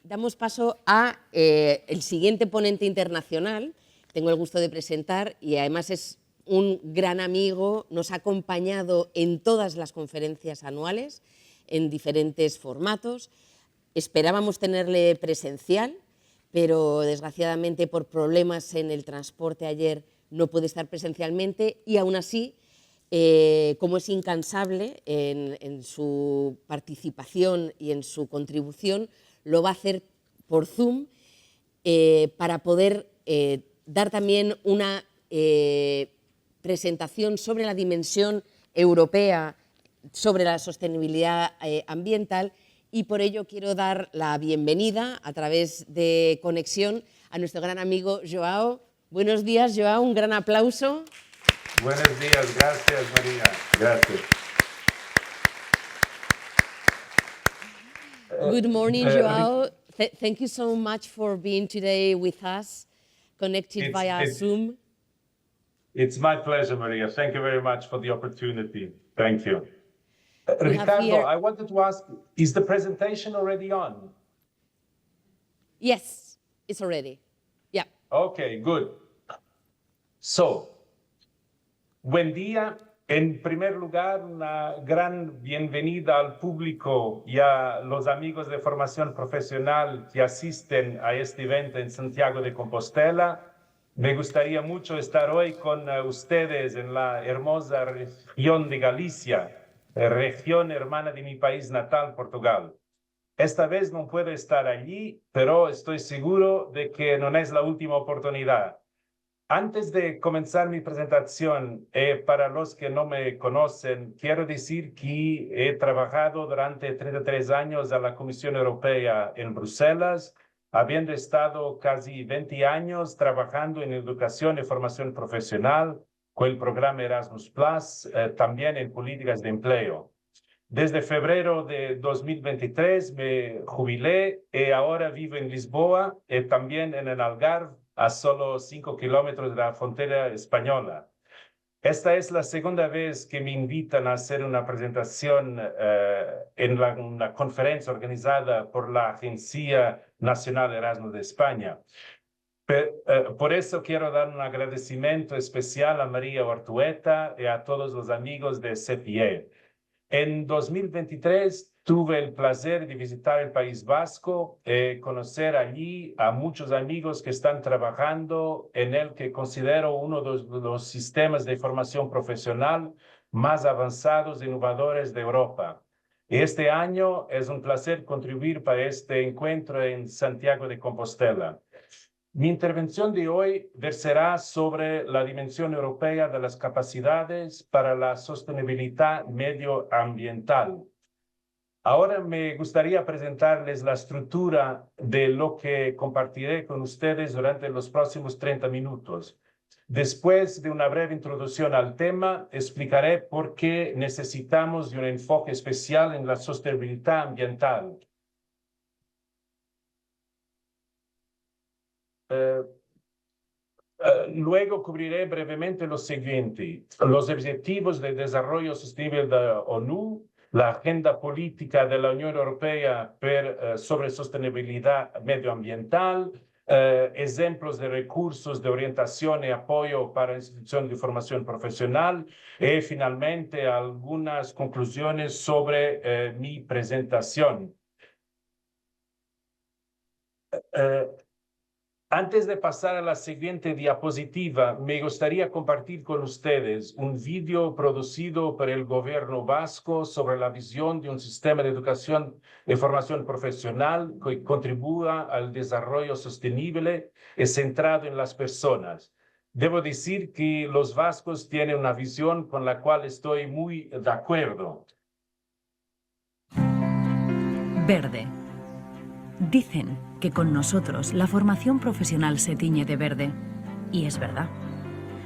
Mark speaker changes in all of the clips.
Speaker 1: damos paso a el siguiente ponente internacional. Tengo el gusto de presentar y además es un gran amigo, nos ha acompañado en todas las conferencias anuales, en diferentes formatos. Esperábamos tenerle presencial, pero desgraciadamente por problemas en el transporte ayer no puede estar presencialmente y aún así, como es incansable en su participación y en su contribución, lo va a hacer por Zoom para poder dar también una presentación sobre la dimensión europea, sobre la sostenibilidad ambiental, y por ello quiero dar la bienvenida a través de conexión a nuestro gran amigo Joao. Buenos días, Joao, un gran aplauso.
Speaker 2: Buenos días, gracias María, gracias.
Speaker 1: Good morning, Joao. Thank you so much for being today with us, connected via Zoom.
Speaker 2: It's my pleasure, Maria. Thank you very much for the opportunity. Thank you. Ricardo, I wanted to ask, is the presentation already on?
Speaker 1: Yes, it's already. Yeah.
Speaker 2: Okay, good. So, buen día. En primer lugar, una gran bienvenida al público y a los amigos de Formación Profesional que asisten a este evento en Santiago de Compostela. Me gustaría mucho estar hoy con ustedes en la hermosa región de Galicia, región hermana de mi país natal, Portugal. Esta vez no puedo estar allí, pero estoy seguro de que no es la última oportunidad. Antes de comenzar mi presentación, para los que no me conocen, quiero decir que he trabajado durante 33 años a la Comisión Europea en Bruselas, habiendo estado casi 20 años trabajando en educación y formación profesional con el programa Erasmus+, también en políticas de empleo. Desde febrero de 2023 me jubilé y ahora vivo en Lisboa y también en el Algarve, a solo 5 kilómetros de la frontera española. Esta es la segunda vez que me invitan a hacer una presentación en una conferencia organizada por la Agencia Nacional Erasmus de España. Por eso quiero dar un agradecimiento especial a María Ortueta y a todos los amigos de CPE. En 2023 tuve el placer de visitar el País Vasco, conocer allí a muchos amigos que están trabajando en el que considero uno de los sistemas de formación profesional más avanzados e innovadores de Europa. Este año es un placer contribuir para este encuentro en Santiago de Compostela. Mi intervención de hoy versará sobre la dimensión europea de las capacidades para la sostenibilidad medioambiental. Ahora me gustaría presentarles la estructura de lo que compartiré con ustedes durante los próximos 30 minutos. Después de una breve introducción al tema, explicaré por qué necesitamos de un enfoque especial en la sostenibilidad ambiental. Luego cubriré brevemente lo siguiente: los objetivos de desarrollo sostenible de la ONU, la agenda política de la Unión Europea sobre sostenibilidad medioambiental, ejemplos de recursos de orientación y apoyo para instituciones de formación profesional y finalmente algunas conclusiones sobre mi presentación. Antes de pasar a la siguiente diapositiva, me gustaría compartir con ustedes un vídeo producido por el gobierno vasco sobre la visión de un sistema de educación y formación profesional que contribuya al desarrollo sostenible y centrado en las personas. Debo decir que los vascos tienen una visión con la cual estoy muy de acuerdo.
Speaker 3: Verde. Dicen que con nosotros la formación profesional se tiñe de verde. Y es verdad.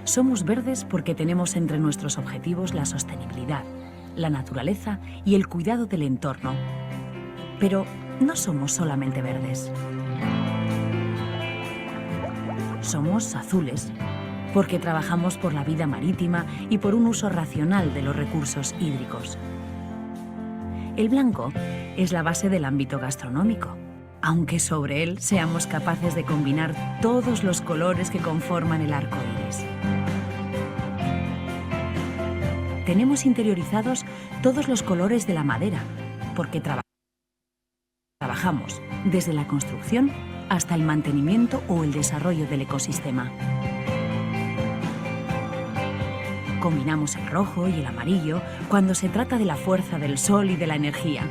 Speaker 3: Somos verdes porque tenemos entre nuestros objetivos la sostenibilidad, la naturaleza y el cuidado del entorno. Pero no somos solamente verdes. Somos azules porque trabajamos por la vida marítima y por un uso racional de los recursos hídricos. El blanco es la base del ámbito gastronómico, aunque sobre él seamos capaces de combinar todos los colores que conforman el arco iris. Tenemos interiorizados todos los colores de la madera, porque trabajamos desde la construcción hasta el mantenimiento o el desarrollo del ecosistema. Combinamos el rojo y el amarillo cuando se trata de la fuerza del sol y de la energía.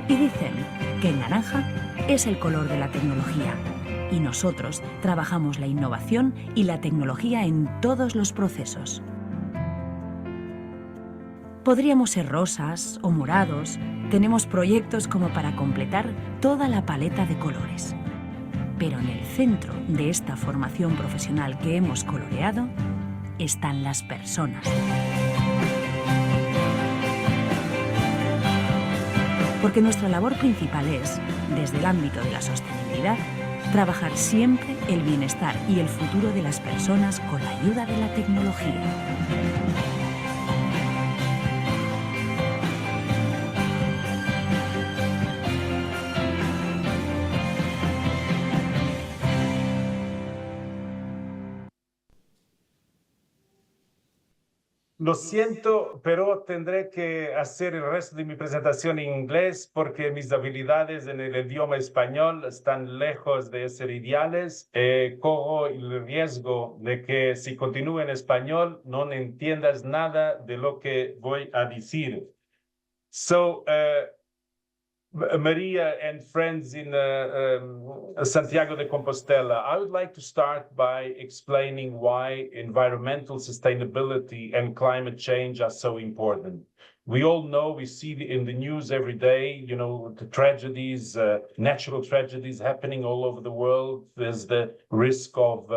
Speaker 3: Y dicen que el naranja es el color de la tecnología. Y nosotros trabajamos la innovación y la tecnología en todos los procesos. Podríamos ser rosas o morados. Tenemos proyectos como para completar toda la paleta de colores. Pero en el centro de esta formación profesional que hemos coloreado están las personas. Porque nuestra labor principal es, desde el ámbito de la sostenibilidad, trabajar siempre el bienestar y el futuro de las personas con la ayuda de la tecnología.
Speaker 2: Lo siento, pero tendré que hacer el resto de mi presentación en inglés porque mis habilidades en el idioma español están lejos de ser ideales. Corro el riesgo de que si continúo en español no entiendas nada de lo que voy a decir. So, Maria and friends in Santiago de Compostela, I would like to start by explaining why environmental sustainability and climate change are so important. We all know, we see in the news every day, you know, the tragedies, natural tragedies happening all over the world. There's the risk of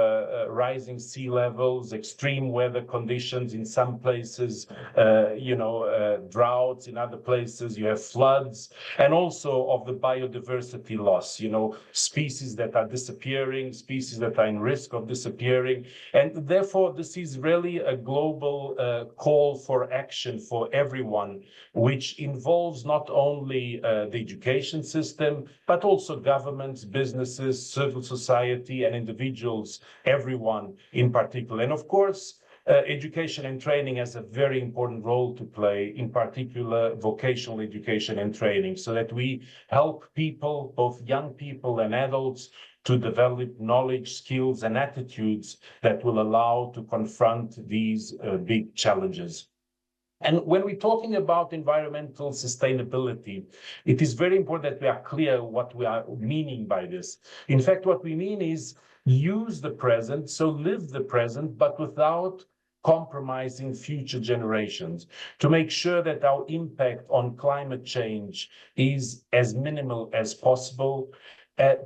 Speaker 2: rising sea levels, extreme weather conditions in some places, droughts in other places, you have floods, and also of the biodiversity loss, you know, species that are disappearing, species that are in risk of disappearing. And therefore, this is really a global call for action for everyone, which involves not only the education system, but also governments, businesses, civil society, and individuals, everyone in particular. And of course, education and training has a very important role to play, in particular vocational education and training, so that we help people, both young people and adults, to develop knowledge, skills, and attitudes that will allow to confront these big challenges. And when we're talking about environmental sustainability, it is very important that we are clear what we are meaning by this. In fact, what we mean is use the present, so live the present, but without compromising future generations, to make sure that our impact on climate change is as minimal as possible,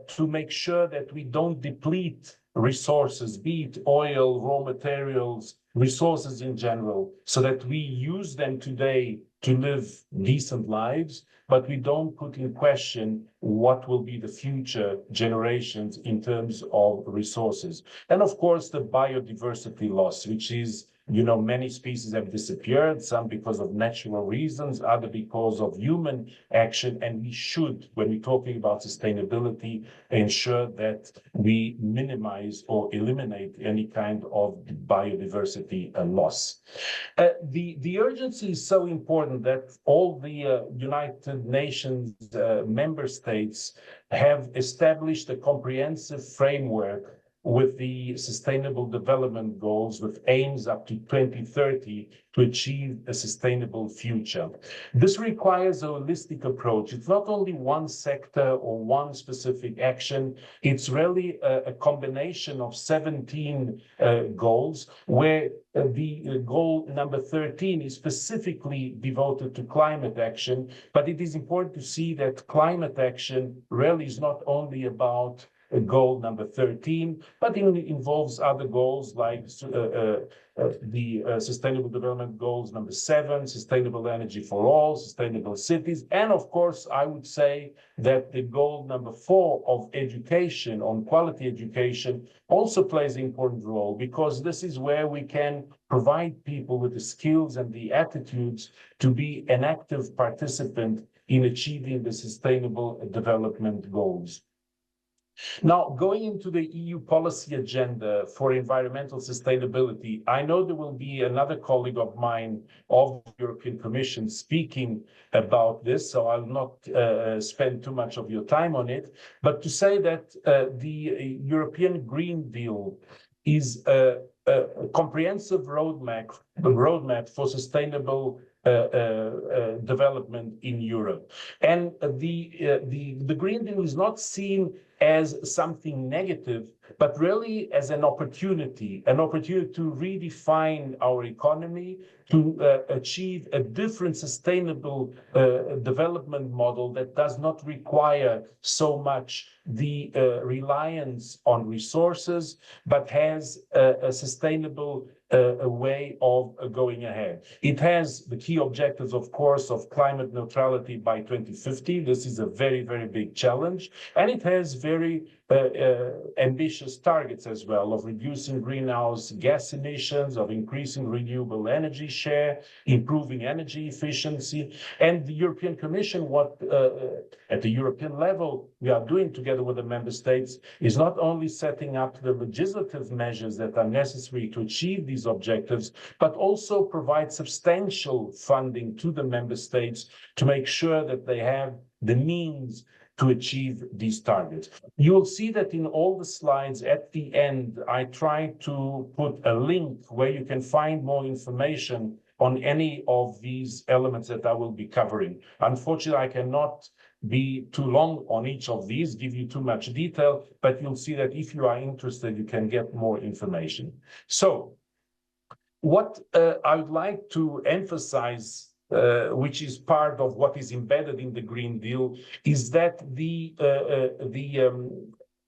Speaker 2: to make sure that we don't deplete resources, be it oil, raw materials, resources in general, so that we use them today to live decent lives, but we don't put in question what will be the future generations in terms of resources. And of course, the biodiversity loss, which is, you know, many species have disappeared, some because of natural reasons, other because of human action. And we should, when we're talking about sustainability, ensure that we minimize or eliminate any kind of biodiversity loss. The urgency is so important that all the United Nations member states have established a comprehensive framework with the Sustainable Development Goals, with aims up to 2030 to achieve a sustainable future. This requires a holistic approach. It's not only one sector or one specific action, it's really a combination of 17 goals, where the goal number 13 is specifically devoted to climate action, but it is important to see that climate action really is not only about goal number 13, but it involves other goals like the Sustainable Development Goals number 7, sustainable energy for all, sustainable cities, and of course, I would say that the goal number 4 of education, on quality education, also plays an important role, because this is where we can provide people with the skills and the attitudes to be an active participant in achieving the Sustainable Development Goals. Now, going into the EU policy agenda for environmental sustainability, I know there will be another colleague of mine of the European Commission speaking about this, so I'll not spend too much of your time on it, but to say that the European Green Deal is a comprehensive roadmap for sustainable development in Europe. And the Green Deal is not seen as something negative, but really as an opportunity to redefine our economy, to achieve a different sustainable development model that does not require so much the reliance on resources, but has a sustainable a way of going ahead. It has the key objectives, of course, of climate neutrality by 2050. This is a very, very big challenge. And it has very ambitious targets as well of reducing greenhouse gas emissions, of increasing renewable energy share, improving energy efficiency. And the European Commission, what at the European level we are doing together with the member states is not only setting up the legislative measures that are necessary to achieve these objectives, but also provide substantial funding to the member states to make sure that they have the means to achieve these targets. You will see that in all the slides at the end, I try to put a link where you can find more information on any of these elements that I will be covering. Unfortunately, I cannot be too long on each of these, give you too much detail, but you'll see that if you are interested, you can get more information. So, what I would like to emphasize, which is part of what is embedded in the Green Deal, is that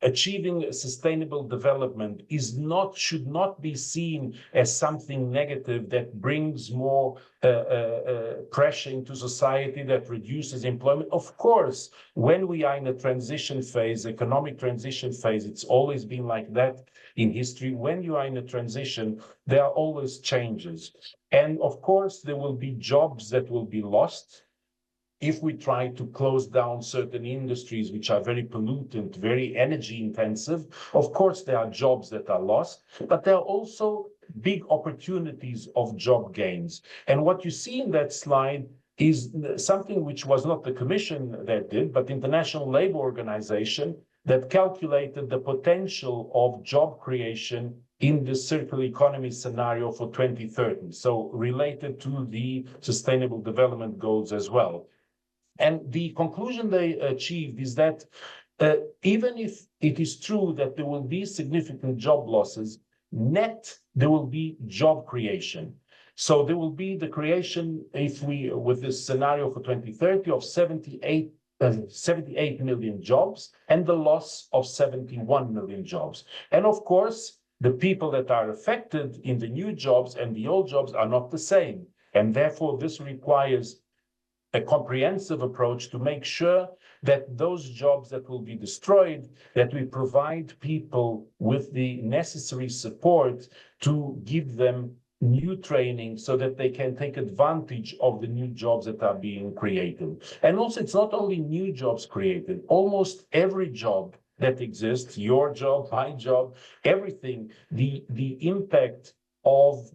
Speaker 2: achieving sustainable development should not be seen as something negative that brings more pressure into society, that reduces employment. Of course, when we are in a transition phase, economic transition phase, it's always been like that in history. When you are in a transition, there are always changes. And of course, there will be jobs that will be lost. If we try to close down certain industries which are very pollutant, very energy intensive, of course there are jobs that are lost, but there are also big opportunities of job gains. And what you see in that slide is something which was not the Commission that did, but the International Labour Organization that calculated the potential of job creation in the circular economy scenario for 2030, so related to the Sustainable Development Goals as well. And the conclusion they achieved is that even if it is true that there will be significant job losses, net there will be job creation. So there will be the creation, with this scenario for 2030, of 78 million jobs and the loss of 71 million jobs. And of course, the people that are affected in the new jobs and the old jobs are not the same. And therefore, this requires a comprehensive approach to make sure that those jobs that will be destroyed, that we provide people with the necessary support to give them new training so that they can take advantage of the new jobs that are being created. And also, it's not only new jobs created, almost every job that exists, your job, my job, everything, the impact of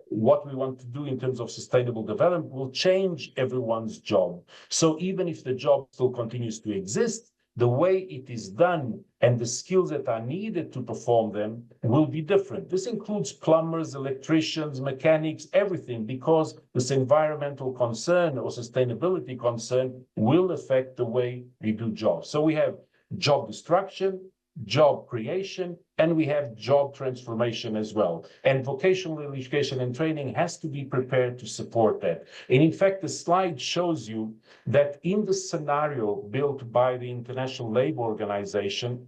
Speaker 2: what we want to do in terms of sustainable development will change everyone's job. So even if the job still continues to exist, the way it is done and the skills that are needed to perform them will be different. This includes plumbers, electricians, mechanics, everything, because this environmental concern or sustainability concern will affect the way we do jobs. So we have job destruction, job creation, and we have job transformation as well. And vocational education and training has to be prepared to support that. And in fact, the slide shows you that in the scenario built by the International Labour Organization,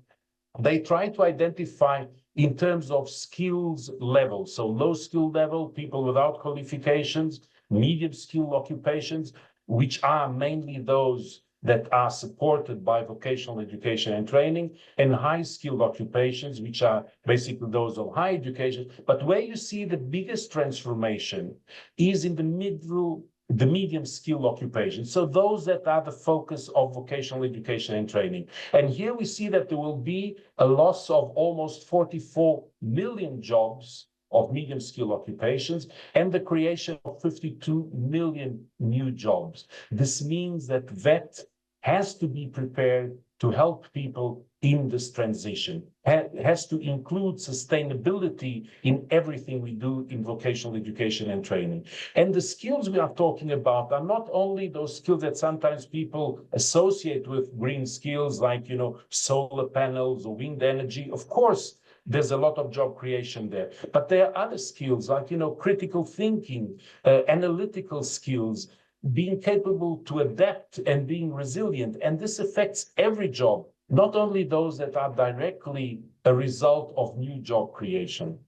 Speaker 2: they try to identify in terms of skills level. So low skill level, people without qualifications, medium skill occupations, which are mainly those that are supported by vocational education and training, and high-skilled occupations, which are basically those of high education. But where you see the biggest transformation is in the middle the medium skill occupations. So those that are the focus of vocational education and training. And here we see that there will be a loss of almost 44 million jobs of medium skill occupations and the creation of 52 million new jobs. This means that VET has to be prepared to help people in this transition. It has to include sustainability in everything we do in vocational education and training. And the skills we are talking about are not only those skills that sometimes people associate with green skills, like, solar panels or wind energy. Of course, there's a lot of job creation there, but there are other skills like, critical thinking, analytical skills, being capable to adapt and being resilient. And this affects every job, not only those that are directly a result of new job creation.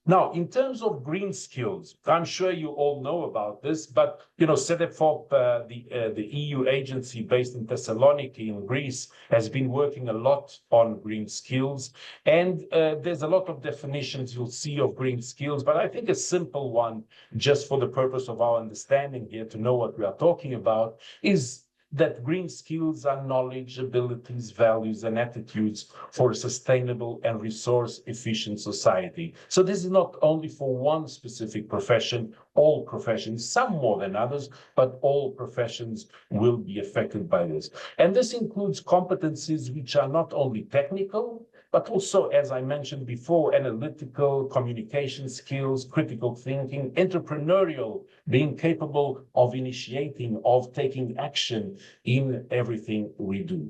Speaker 2: Now, in terms of green skills, I'm sure you all know about this, but CEDEFOP, the EU agency based in Thessaloniki in Greece, has been working a lot on green skills. And there's a lot of definitions you'll see of green skills, but I think a simple one, just for the purpose of our understanding here, to know what we are talking about, is that green skills are knowledge, abilities, values, and attitudes for a sustainable and resource-efficient society. So this is not only for one specific profession, all professions, some more than others, but all professions will be affected by this. And this includes competencies which are not only technical, but also, as I mentioned before, analytical, communication skills, critical thinking, entrepreneurial, being capable of initiating, of taking action in everything we do.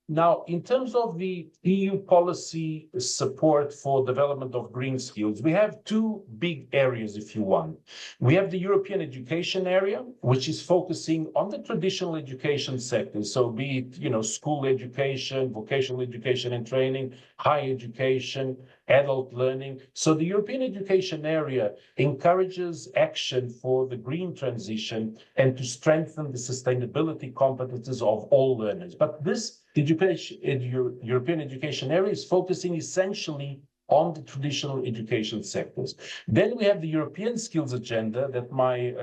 Speaker 2: Now, in terms of the EU policy support for development of green skills, we have two big areas, if you want. We have the European education area, which is focusing on the traditional education sector. So be it, school education, vocational education and training, higher education, adult learning. So the European education area encourages action for the green transition and to strengthen the sustainability competences of all learners. But this European education area is focusing essentially on the traditional education sectors. Then we have the European skills agenda that my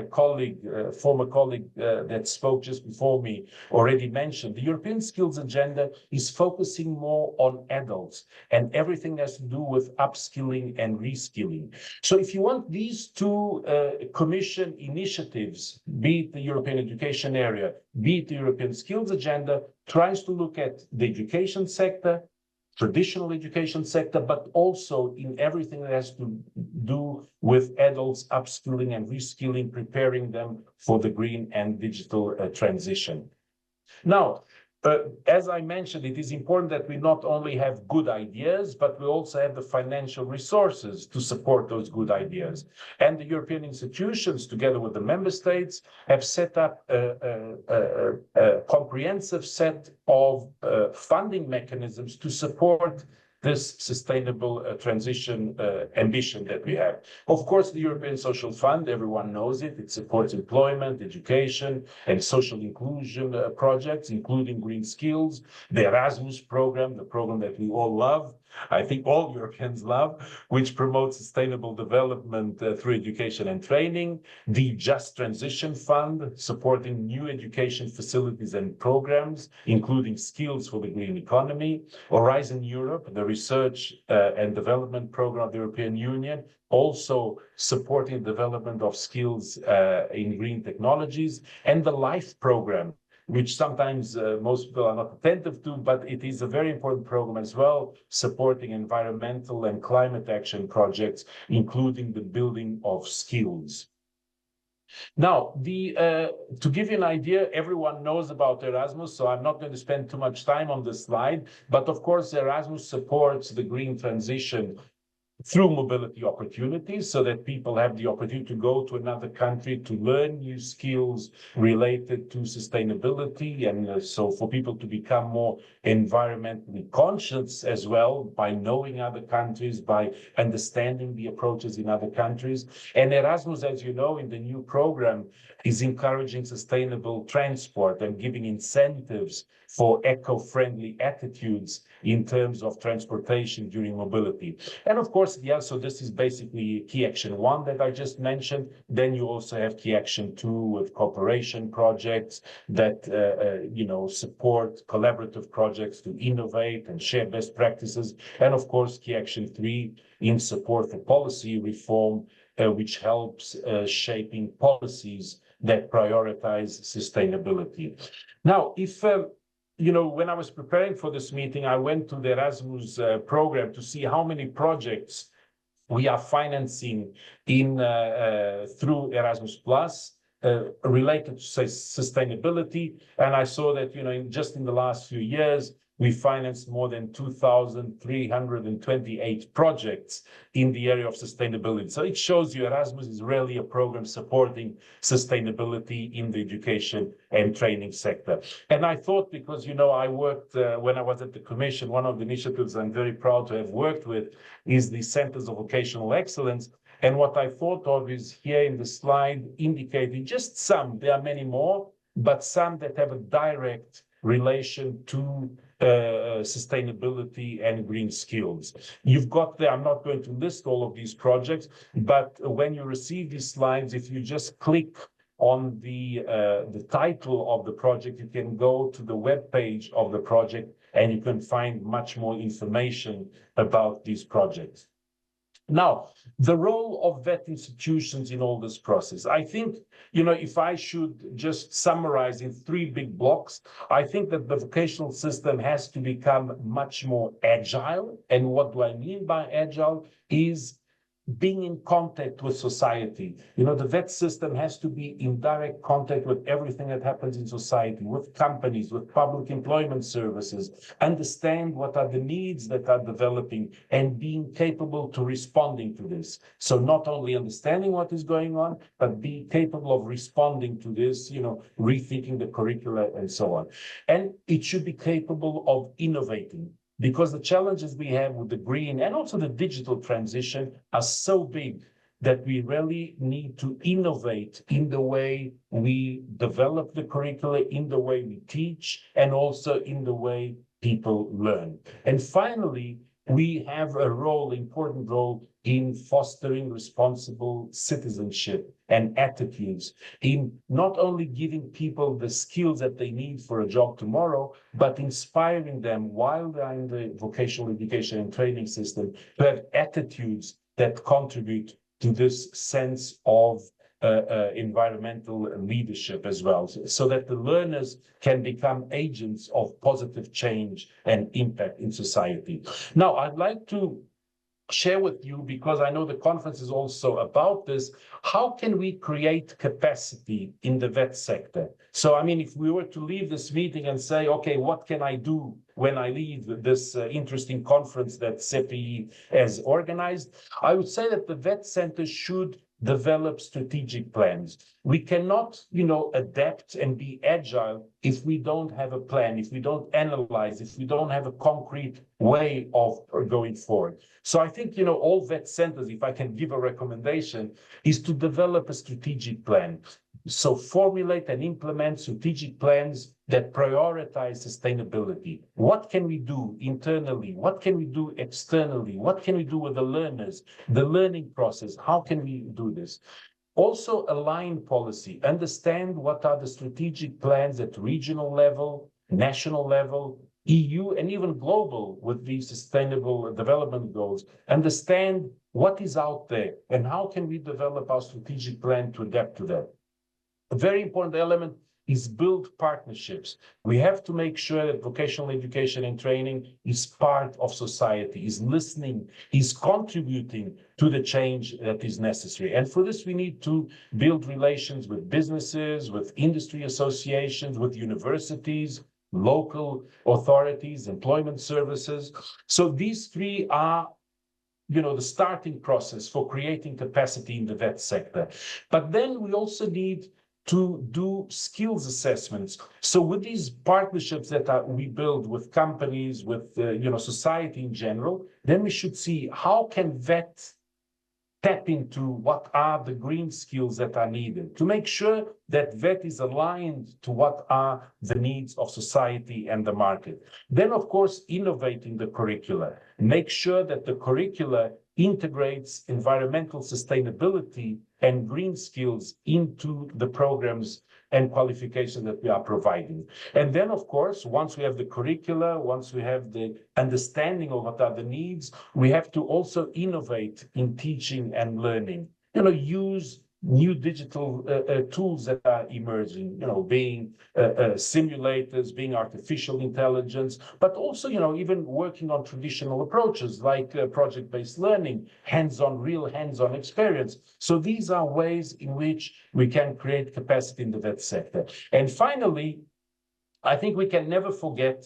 Speaker 2: former colleague that spoke just before me already mentioned. The European skills agenda is focusing more on adults and everything that has to do with upskilling and reskilling. So if you want these two Commission initiatives, be it the European education area, be it the European skills agenda, tries to look at the education sector, traditional education sector, but also in everything that has to do with adults upskilling and reskilling, preparing them for the green and digital transition. Now, as I mentioned, it is important that we not only have good ideas, but we also have the financial resources to support those good ideas. And the European institutions, together with the member states, have set up a comprehensive set of funding mechanisms to support this sustainable transition ambition that we have. Of course, the European Social Fund, everyone knows it. It supports employment, education, and social inclusion projects, including green skills. The Erasmus program, the program that we all love, I think all Europeans love, which promotes sustainable development through education and training. The Just Transition Fund, supporting new education facilities and programs, including skills for the green economy. Horizon Europe, the research and development program of the European Union, also supporting the development of skills in green technologies. And the LIFE program, which sometimes most people are not attentive to, but it is a very important program as well, supporting environmental and climate action projects, including the building of skills. Now, to give you an idea, everyone knows about Erasmus, so I'm not going to spend too much time on this slide, but of course, Erasmus supports the green transition through mobility opportunities, so that people have the opportunity to go to another country to learn new skills related to sustainability, and so for people to become more environmentally conscious as well by knowing other countries, by understanding the approaches in other countries. And Erasmus, as you know, in the new program, is encouraging sustainable transport and giving incentives for eco-friendly attitudes in terms of transportation during mobility. And of course, yeah, so this is basically key action 1 that I just mentioned. Then you also have key action 2 with cooperation projects that, support collaborative projects to innovate and share best practices. And of course, key action 3 in support for policy reform, which helps shaping policies that prioritize sustainability. Now, if when I was preparing for this meeting, I went to the Erasmus program to see how many projects we are financing through Erasmus Plus related to sustainability. And I saw that, just in the last few years, we financed more than 2,328 projects in the area of sustainability. So it shows you Erasmus is really a program supporting sustainability in the education and training sector. And I thought, because, I worked, when I was at the Commission, one of the initiatives I'm very proud to have worked with is the Centers of Vocational Excellence. And what I thought of is here in the slide indicating just some, there are many more, but some that have a direct relation to sustainability and green skills. You've got there, I'm not going to list all of these projects, but when you receive these slides, if you just click on the title of the project, you can go to the web page of the project and you can find much more information about these projects. Now, the role of VET institutions in all this process. I think, if I should just summarize in 3 big blocks, I think that the vocational system has to become much more agile. And what do I mean by agile is being in contact with society. The VET system has to be in direct contact with everything that happens in society, with companies, with public employment services, understand what are the needs that are developing and being capable to responding to this. So not only understanding what is going on, but be capable of responding to this, rethinking the curricula and so on. And it should be capable of innovating, because the challenges we have with the green and also the digital transition are so big that we really need to innovate in the way we develop the curricula, in the way we teach, and also in the way people learn. And finally, we have a important role in fostering responsible citizenship and attitudes, in not only giving people the skills that they need for a job tomorrow, but inspiring them while they're in the vocational education and training system to have attitudes that contribute to this sense of environmental leadership as well, so that the learners can become agents of positive change and impact in society. Now, I'd like to share with you, because I know the conference is also about this, how can we create capacity in the VET sector? So, if we were to leave this meeting and say, okay, what can I do when I leave this interesting conference that CPI has organized? I would say that the VET Center should develop strategic plans. We cannot, adapt and be agile if we don't have a plan, if we don't analyze, if we don't have a concrete way of going forward. So I think, all VET centers, if I can give a recommendation, is to develop a strategic plan. So formulate and implement strategic plans that prioritize sustainability. What can we do internally? What can we do externally? What can we do with the learners, the learning process? How can we do this? Also align policy, understand what are the strategic plans at regional level, national level, EU, and even global with the sustainable development goals. Understand what is out there and how can we develop our strategic plan to adapt to that. A very important element is build partnerships. We have to make sure that vocational education and training is part of society, is listening, is contributing to the change that is necessary. And for this, we need to build relations with businesses, with industry associations, with universities, local authorities, employment services. So these 3 are the starting process for creating capacity in the VET sector. But then we also need to do skills assessments. So with these partnerships that we build with companies, with society in general, then we should see how can VET tap into what are the green skills that are needed, to make sure that VET is aligned to what are the needs of society and the market. Then, of course, innovating the curricula, make sure that the curricula integrates environmental sustainability and green skills into the programs and qualifications that we are providing. And then, of course, once we have the curricula, once we have the understanding of what are the needs, we have to also innovate in teaching and learning. Use new digital tools that are emerging, being simulators, being artificial intelligence, but also, even working on traditional approaches like project-based learning, real hands-on experience. So these are ways in which we can create capacity in the VET sector. And finally, I think we can never forget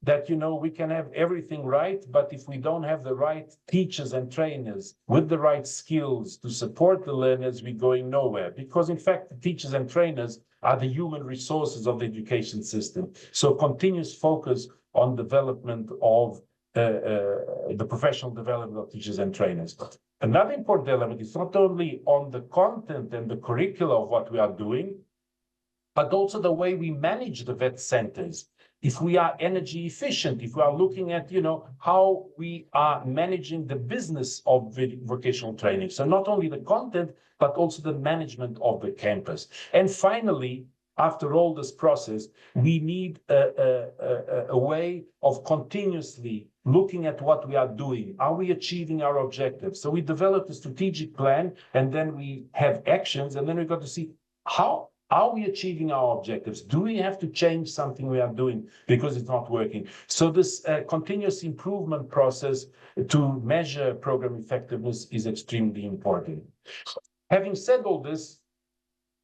Speaker 2: that, we can have everything right, but if we don't have the right teachers and trainers with the right skills to support the learners, we're going nowhere. Because in fact, the teachers and trainers are the human resources of the education system. So continuous focus on development of the professional development of teachers and trainers. Another important element is not only on the content and the curricula of what we are doing, but also the way we manage the VET centers. If we are energy efficient, if we are looking at, how we are managing the business of vocational training. So not only the content, but also the management of the campus. And finally, after all this process, we need a way of continuously looking at what we are doing. Are we achieving our objectives? So we develop a strategic plan, and then we have actions, and then we've got to see how are we achieving our objectives? Do we have to change something we are doing because it's not working? So this continuous improvement process to measure program effectiveness is extremely important. Having said all this,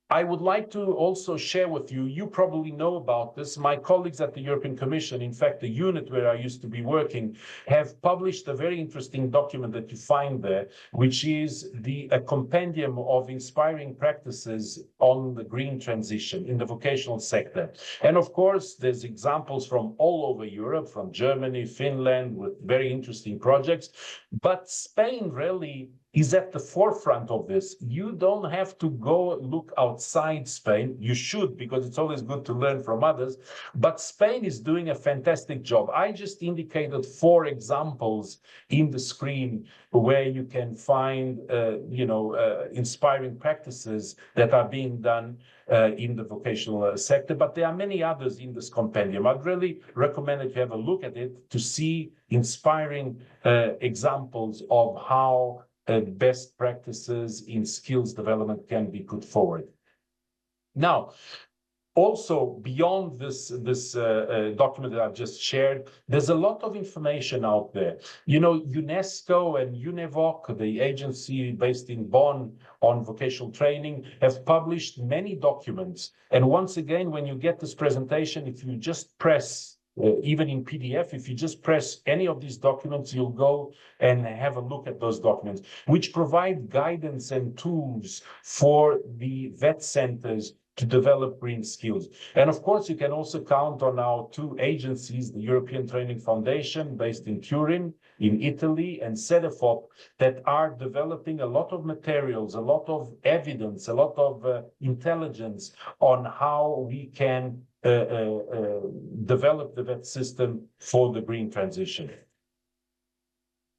Speaker 2: I would like to also share with you, you probably know about this, my colleagues at the European Commission, in fact, the unit where I used to be working, have published a very interesting document that you find there, which is a compendium of inspiring practices on the green transition in the vocational sector. And of course, there's examples from all over Europe, from Germany, Finland, with very interesting projects, but Spain really is at the forefront of this. You don't have to go look outside Spain. You should, because it's always good to learn from others. But Spain is doing a fantastic job. I just indicated 4 examples in the screen where you can find, inspiring practices that are being done in the vocational sector. But there are many others in this compendium. I'd really recommend that you have a look at it to see inspiring examples of how best practices in skills development can be put forward. Now, also beyond this document that I've just shared, there's a lot of information out there. UNESCO and UNEVOC, the agency based in Bonn on vocational training, have published many documents. And once again, when you get this presentation, if you just press even in PDF, if you just press any of these documents, you'll go and have a look at those documents, which provide guidance and tools for the VET centers to develop green skills. And of course, you can also count on our 2 agencies, the European Training Foundation, based in Turin, in Italy, and CEDEFOP, that are developing a lot of materials, a lot of evidence, a lot of intelligence on how we can develop the VET system for the green transition.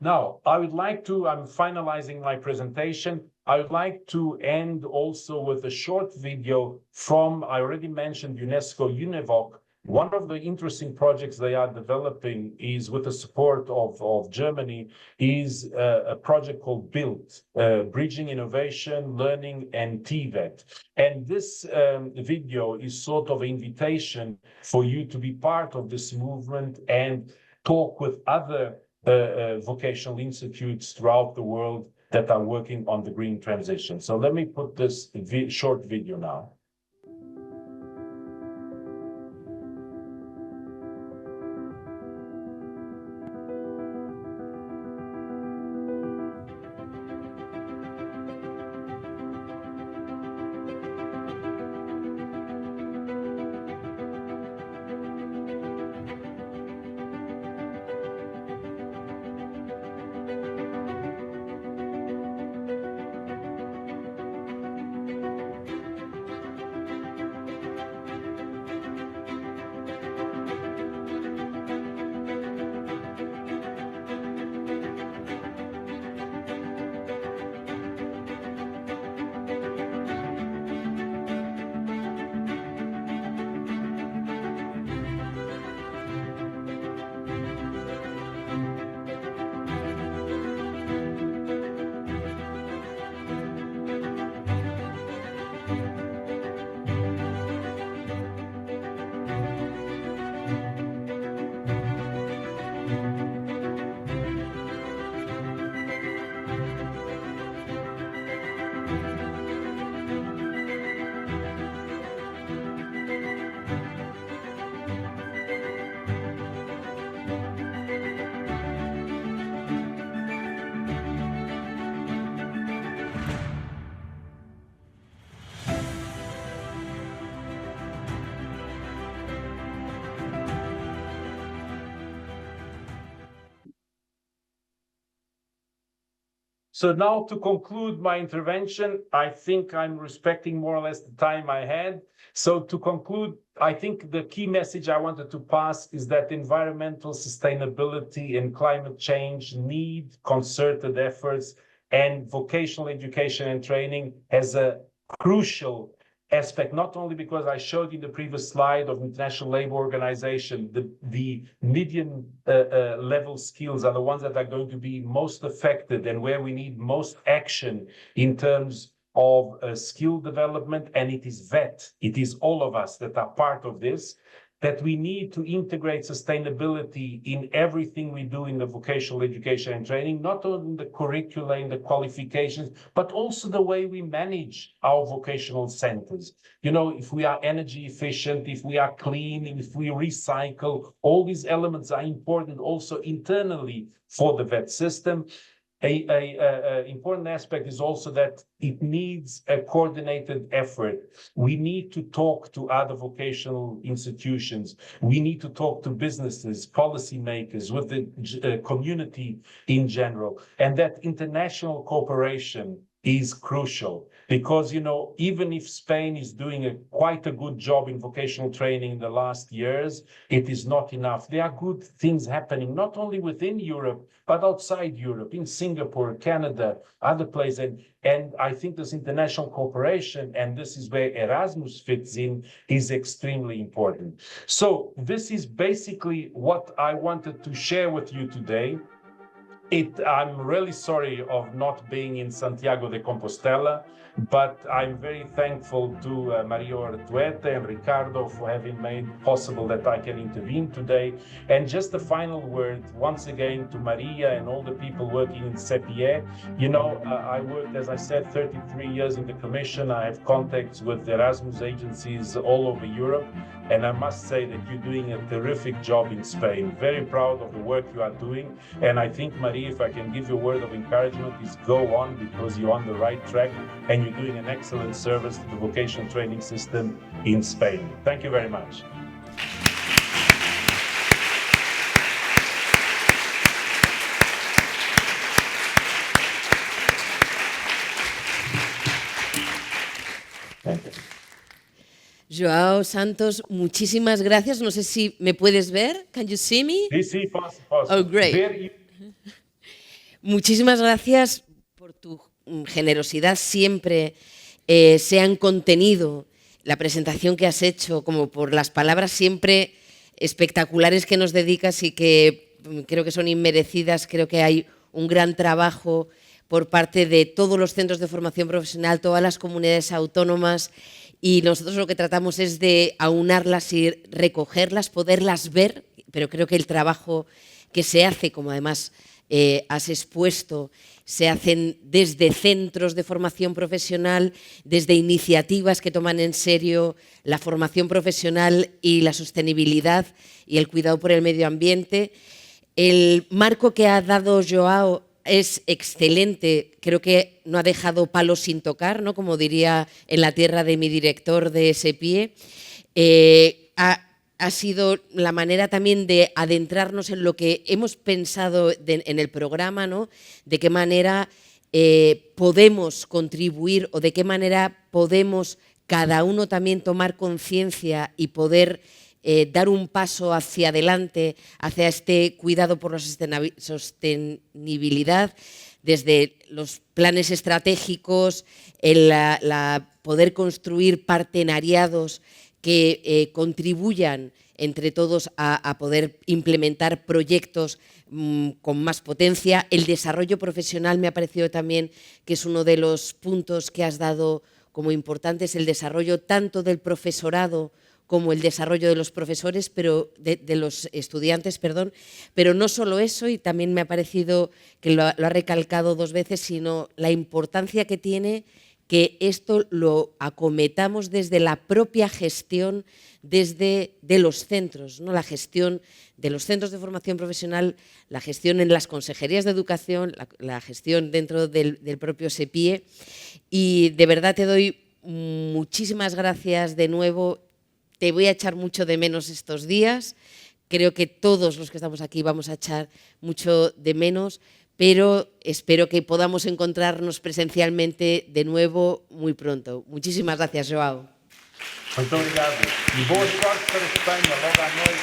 Speaker 2: Now, I'm finalizing my presentation. I would like to end also with a short video from, I already mentioned UNESCO, UNEVOC. One of the interesting projects they are developing is with the support of Germany, is a project called BUILD, Bridging Innovation, Learning and TVET. And this video is sort of an invitation for you to be part of this movement and talk with other vocational institutes throughout the world that are working on the green transition. So let me put this short video now. So now to conclude my intervention, I think I'm respecting more or less the time I had. So to conclude, I think the key message I wanted to pass is that environmental sustainability and climate change need concerted efforts, and vocational education and training has a crucial aspect, not only because I showed in the previous slide of International Labour Organization, the medium level skills are the ones that are going to be most affected and where we need most action in terms of skill development, and it is VET, it is all of us that are part of this, that we need to integrate sustainability in everything we do in the vocational education and training, not only in the curricula, in the qualifications, but also the way we manage our vocational centers. You know, if we are energy efficient, if we are clean, if we recycle, all these elements are important also internally for the VET system. An important aspect is also that it needs a coordinated effort. We need to talk to other vocational institutions. We need to talk to businesses, policymakers, with the community in general. And that international cooperation is crucial because, you know, even if Spain is doing quite a good job in vocational training in the last years, it is not enough. There are good things happening, not only within Europe, but outside Europe, in Singapore, Canada, other places. And I think this international cooperation, and this is where Erasmus fits in, is extremely important. So this is basically what I wanted to share with you today. I'm really sorry of not being in Santiago de Compostela, but I'm very thankful to Maria Ortueta and Ricardo for having made possible that I can intervene today. And just a final word, once again, to Maria and all the people working in CEPIE. You know, I worked, as I said, 33 years in the Commission. I have contacts with Erasmus agencies all over Europe. And I must say that you're doing a terrific job in Spain. Very proud of the work you are doing. And I think, Maria, if I can give you a word of encouragement, is go on, because you're on the right track and you're doing an excellent service to the vocational training system in Spain. Thank you very much.
Speaker 1: Joao Santos, muchísimas gracias. No sé si me puedes ver. Can you see me?
Speaker 2: Sí, paso.
Speaker 1: Oh, great. Muchísimas gracias por tu generosidad siempre, sea en contenido, la presentación que has hecho, como por las palabras siempre espectaculares que nos dedicas y que creo que son inmerecidas. Creo que hay un gran trabajo por parte de todos los centros de formación profesional, todas las comunidades autónomas, y nosotros lo que tratamos es de aunarlas y recogerlas, poderlas ver, pero creo que el trabajo que se hace, como además has expuesto, se hacen desde centros de formación profesional, desde iniciativas que toman en serio la formación profesional y la sostenibilidad y el cuidado por el medio ambiente. El marco que ha dado Joao es excelente, creo que no ha dejado palos sin tocar, ¿no? Como diría en la tierra de mi director de SEPIE. Ha sido la manera también de adentrarnos en lo que hemos pensado en el programa, ¿no? De qué manera podemos contribuir o de qué manera podemos cada uno también tomar conciencia y poder dar un paso hacia adelante, hacia este cuidado por la sostenibilidad, desde los planes estratégicos, poder construir partenariados que contribuyan entre todos a poder implementar proyectos con más potencia. El desarrollo profesional me ha parecido también que es uno de los puntos que has dado como importantes, el desarrollo tanto del profesorado como el desarrollo de los profesores, pero de los estudiantes, perdón, pero no solo eso, y también me ha parecido que lo ha recalcado 2 veces, sino la importancia que tiene que esto lo acometamos desde la propia gestión de los centros, ¿no? La gestión de los centros de formación profesional, la gestión en las consejerías de educación, la gestión dentro del propio SEPIE. Y de verdad te doy muchísimas gracias de nuevo. Te voy a echar mucho de menos estos días. Creo que todos los que estamos aquí vamos a echar mucho de menos, pero espero que podamos encontrarnos presencialmente de nuevo muy pronto. Muchísimas gracias, Joao.
Speaker 2: Muito obrigado. E boa sorte para a Espanha logo à noite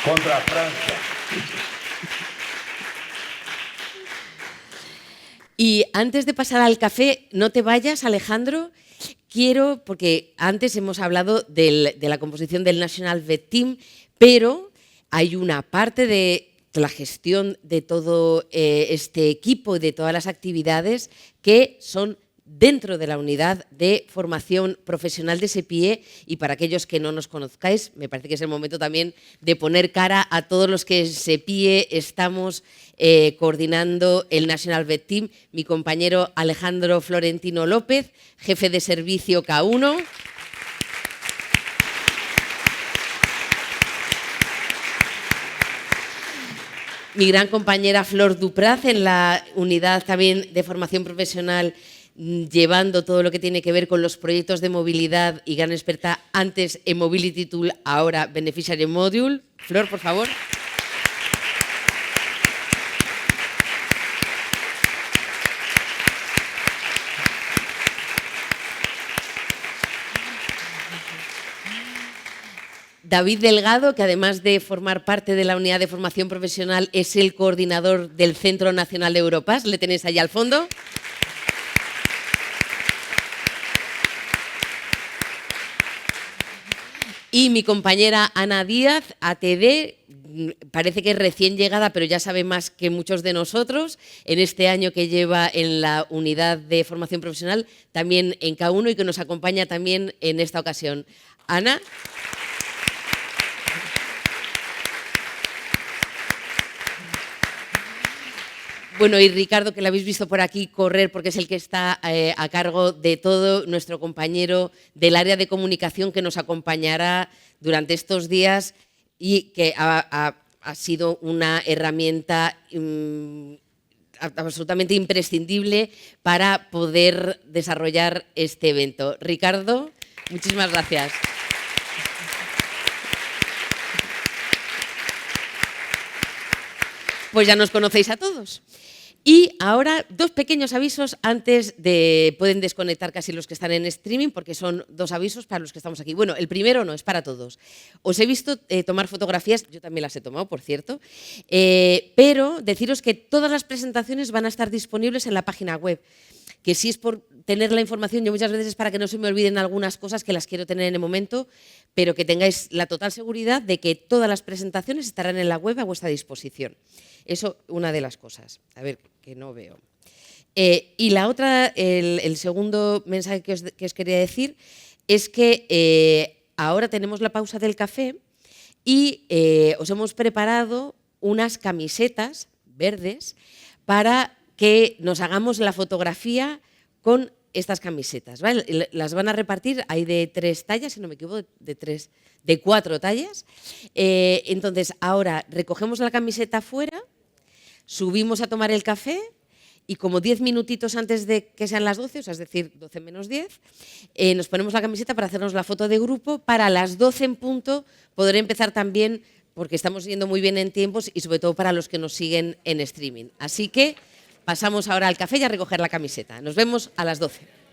Speaker 2: contra a França.
Speaker 1: Y antes de pasar al café, no te vayas, Alejandro. Quiero, porque antes hemos hablado de la composición del National Vet Team, pero hay una parte de la gestión de todo este equipo y de todas las actividades que son dentro de la unidad de formación profesional de SEPIE, y para aquellos que no nos conozcáis, me parece que es el momento también de poner cara a todos los que en SEPIE estamos coordinando el National Vet Team. Mi compañero Alejandro Florentino López, jefe de servicio K1. Mi gran compañera Flor Dupraz en la unidad también de formación profesional, llevando todo lo que tiene que ver con los proyectos de movilidad y gran experta antes en Mobility Tool, ahora Beneficiary Module. Flor, por favor. David Delgado, que además de formar parte de la unidad de formación profesional, es el coordinador del Centro Nacional de Europa. Le tenéis allá al fondo. Y mi compañera Ana Díaz, ATD, parece que es recién llegada, pero ya sabe más que muchos de nosotros, en este año que lleva en la unidad de formación profesional, también en K1, y que nos acompaña también en esta ocasión. Ana. Bueno, y Ricardo, que lo habéis visto por aquí correr porque es el que está a cargo de todo, nuestro compañero del área de comunicación, que nos acompañará durante estos días y que ha sido una herramienta absolutamente imprescindible para poder desarrollar este evento. Ricardo, muchísimas gracias. Pues ya nos conocéis a todos. Y ahora, dos pequeños avisos antes de... Pueden desconectar casi los que están en streaming, porque son dos avisos para los que estamos aquí. Bueno, el primero no, es para todos. Os he visto tomar fotografías, yo también las he tomado, por cierto, pero deciros que todas las presentaciones van a estar disponibles en la página web, que si es por tener la información, yo muchas veces es para que no se me olviden algunas cosas que las quiero tener en el momento, pero que tengáis la total seguridad de que todas las presentaciones estarán en la web a vuestra disposición. Eso, una de las cosas. A ver, que no veo. Y la otra, el segundo mensaje que os quería decir es que ahora tenemos la pausa del café y os hemos preparado unas camisetas verdes para que nos hagamos la fotografía con estas camisetas, ¿vale? Las van a repartir, hay de 3 tallas, si no me equivoco, de 4 tallas. Entonces, ahora recogemos la camiseta fuera, subimos a tomar el café y como 10 minutitos antes de que sean las 12, o sea, es decir, 12 menos 10, nos ponemos la camiseta para hacernos la foto de grupo, para las 12 en punto poder empezar también, porque estamos yendo muy bien en tiempos y sobre todo para los que nos siguen en streaming. Así que pasamos ahora al café y a recoger la camiseta. Nos vemos a las 12.